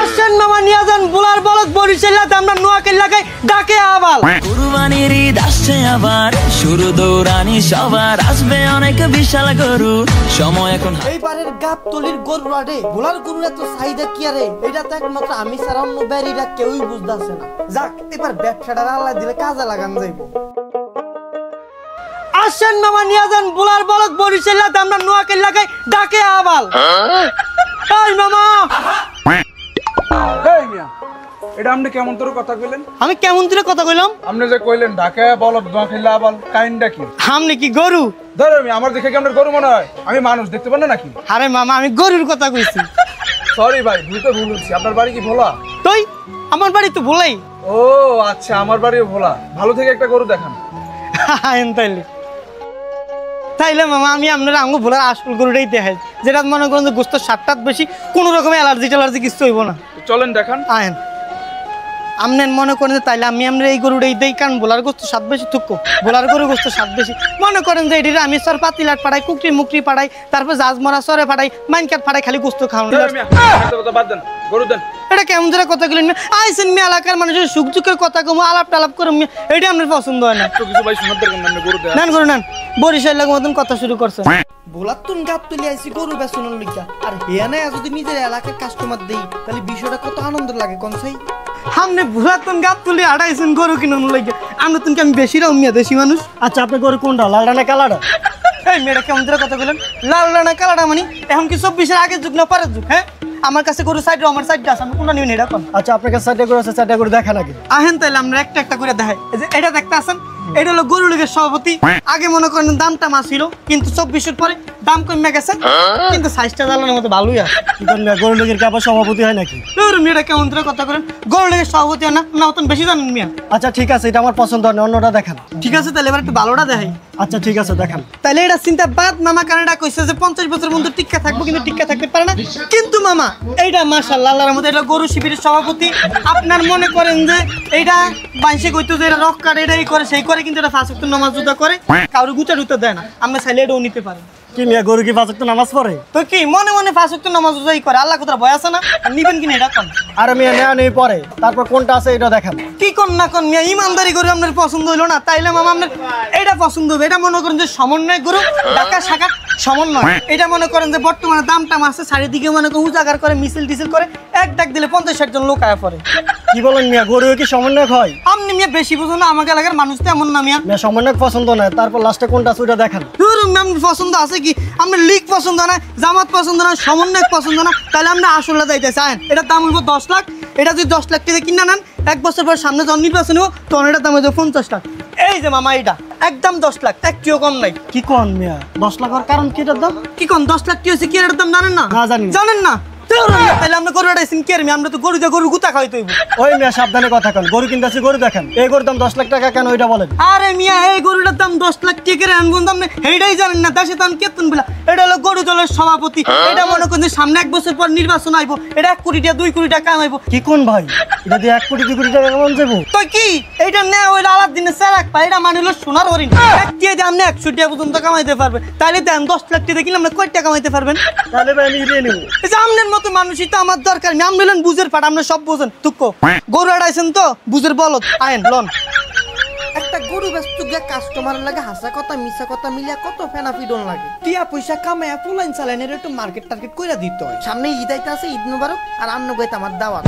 আসেন মামা নিয়ে যান বুলার বলদ বরিশালাতে আমরা নোয়াখালী লাগাই ডাকে আবাল কুরবানির ঈদ আসছে আবার শুরু দৌড়ানি সবার আসবে অনেক বিশাল গরু সময় এখন এইবারের গাবতলির গরু আরে বুলার গরুর এত চাহিদা কি আরে এটা তো একমাত্র আমি ছাড়া অন্য ব্যারিরা কেউই বুঝতেছে না যাক এবার ব্যবসাটা আল্লাহ দিলে কাজে লাগান যাইব আসেন মামা নিয়ে যান বুলার বলদ বরিশালাতে আমরা নোয়াখালী লাগাই ডাকে আবাল এই মামা এই মিয়া এটা আপনি কেমন তোর কথা কইলেন? আমি কেমন করে কথা কইলাম? আপনি যে কইলেন ঢাকা বলদ নোয়াখালী আবাল কাইন্ডা কি? আপনি কি গরু? ধরো আমি আমার দেখে কি আপনার গরু মনে হয়? আমি মানুষ দেখতে পান না নাকি? আরে মামা আমি গরুর কথা কইছি। সরি ভাই ভুল তো ভুল হচ্ছে। আপনার বাড়ি কি ভোলা? তুই আমার বাড়ি তো ভোলাই। ও আচ্ছা আমার বাড়িও ভোলা। ভালো থেকে একটা গরু দেখান। তাইলে মামা আমি আপনারা আঙ্গু ভোলার আসল গরুটাই দেখাই যেটা মনে করেন যে গোস্ত সাতটাত বেশি কোনো রকমের অ্যালার্জি কিছু হইব না। চলেন দেখান। আয়েন আপনি মনে করেন যে তাইলে আমি আপনার এই গরুটাই দেই কারণ ভোলার গোস্ত স্বাদ বেশি থুকো ভোলার গরু গোস্ত স্বাদ বেশি মনে করেন যে এটি আমি সর পাতিলাট পাঠাই কুকরি মুকরি পাঠাই তারপর জাজমরা সরে পাঠাই মাইনকাট পাঠাই খালি গোস্ত খাওয়ানো বাদ দেন গরু দেন। এটা কেমন ধরে কথা বলেন আইসেন মি এলাকার মানুষের সুখ দুঃখের কথা কম আলাপ টালাপ করে এটা আপনার পছন্দ হয় না কিছু ভাই শোনার দরকার নেই গরু দেন নেন গরু নেন বরিশাল লাগা মতন কথা শুরু করছে ভোলার তুন গাপ তুলি আইছি গরু বেচনের লিখা আর হেয়া নাই যদি নিজের এলাকার কাস্টমার দেই তাহলে বিষয়টা কত আনন্দ লাগে কোন সাই সামনে ভোলার তুন গাপ তুলি আড়াইছেন গরু কিনুন লিখা আমরা তুনকে আমি বেশি রমিয়া দেশি মানুষ আচ্ছা আপনি গরু কোনটা লালডা না কালাডা এই মেয়েটা কেমন ধরে কথা বলেন লালডা না কালাডা মানে এখন কি 24-এর আগের যুগ না পরের যুগ হ্যাঁ আমার কাছে গরু সাইড আমার সাইড আছে আমি কোনটা নিবেন এটা কোন আচ্ছা আপনার কাছে সাইডে গরু আছে সাইডে গরু দেখা নাকি আহেন তাইলে আমরা একটা একটা করে দেখাই এই যে এটা দেখতে আছেন এটা হলো গরু লীগের সভাপতি আগে মনে করেন দামটা মাছ ছিল কিন্তু 24-এর পরে দাম কমে গেছে কিন্তু সাইজটা জানানোর মতো ভালোই আছে কি কোন গরু লীগের কি আবার সভাপতি হয় নাকি তোর মেয়েটা কেমন ধরে কথা বলেন গরু লীগের সভাপতি না না অতন বেশি জানেন মিয়া আচ্ছা ঠিক আছে এটা আমার পছন্দ না অন্যটা দেখান ঠিক আছে তাহলে এবার একটু ভালোটা দেখাই আচ্ছা ঠিক আছে দেখান তাহলে এটা চিন্তা বাদ মামা কানাডা কইছে যে 50 বছর মধ্যে টিক্কা থাকবো কিন্তু টিক্কা থাকতে পারে না কিন্তু মামা এইটা মাশাআল্লাহ আল্লাহর মধ্যে এটা গরু শিবিরের সভাপতি আপনার মনে করেন যে এইটা বাইশে কইতো যে এটা রক কাটে এটাই করে সেই করে কিন্তু এটা 5 ওয়াক্ত নামাজ জুদা করে কারো গুটা টুটা দেয় না আমরা চাইলে এটাও নিতে পারি কি মিয়া গরু কি 5 ওয়াক্ত নামাজ পড়ে তো কি মনে মনে 5 ওয়াক্ত নামাজ জুদাই করে আল্লাহ কোথায় ভয় আছে না নিবেন কিনা এটা কোন আর মিয়া নেয়া নেই পড়ে তারপর কোনটা আছে এটা দেখান কি কোন না কোন মিয়া ইমানদারি গরু আপনার পছন্দ হইলো না তাইলে মামা আপনার এটা পছন্দ হবে এটা মনে করেন যে সমন্বয় গরু ঢাকা শাখা সমন্বয় এটা মনে করেন যে বর্তমানে দামটা আছে চারিদিকে মনে করেন উজাগার করে মিছিল টিছিল করে এক ডাক দিলে 50-60 জন লোক আয়া পড়ে কি বলেন মিয়া গরু কি সমন্বয় হয় আপনি মিয়া বেশি বুঝুন না আমাকে এলাকার মানুষ তো এমন না মিয়া সমন্বয় পছন্দ না তারপর লাস্টে কোনটা আছে ওটা দেখান ম্যাম পছন্দ আছে কি আপনার লীগ পছন্দ না জামাত পছন্দ না সমন্বয় পছন্দ না তাহলে আমরা আসলে যাইতে চান এটার দাম হইব 10 লাখ এটা যদি 10 লাখ টাকা কিনা নেন এক বছর পর সামনে যখন নির্বাচন হবো তখন এটার দাম হইব 50 লাখ এই যে মামা এটা একদম 10 লাখ একটিও কম নাই কি কোন মিয়া 10 লাখ এর কারণ কি এটার দাম কি কোন 10 লাখ কি হইছে কি এর দাম জানেন না না জানেন না তাহলে আমরা গরু আড়াইছেন কি আমরা তো গরু দিয়ে গরু গুতা খাইতে হইব ওই মিয়া সাবধানে কথা কন গরু কিনতেছি গরু দেখেন এই গরুর দাম 10 লাখ টাকা কেন ওইটা বলেন আরে মিয়া এই গরুটার দাম 10 লাখ টাকা আনগুন দাম এইটাই জানেন না দেশে দাম কেতন বলা এটা হলো গরু দলের সভাপতি এটা মনে করেন যে সামনে এক বছর পর নির্বাচন আইবো এটা 1 কোটি টাকা 2 কোটি টাকা কামাইবো কি কোন ভাই এটা দিয়ে 1 কোটি 2 কোটি টাকা কামান যাবো তো কি এইটা না ওই আলাদিনের সেরাক পাই এটা মানে হলো সোনার হরিণ এক দিয়ে দাম না 100 টাকা পর্যন্ত কামাইতে পারবে তাহলে দেন 10 লাখ টাকা কিনলে আমরা কয় টাকা কামাইতে পারবেন তাহলে ভাই আমি দিয়ে নেব এই যে আমনের মতো মানুষই তো আমার দরকার আমি বলেন বুঝের পাট আমরা সব বুঝেন তুকো গরু আড়াইছেন তো বুঝের বলত আইন লন একটা গরু ব্যস্ত গিয়া কাস্টমারের লাগে হাসা কথা মিছা কথা মিলিয়া কত ফেনা ফিডন লাগে টিয়া পয়সা কামায়া ফুলাইন চালানের একটু মার্কেট টার্গেট কইরা দিতে হয় সামনে ঈদ আইতা আছে ঈদ মুবারক আর আন্ন গাইতে আমার দাওয়াত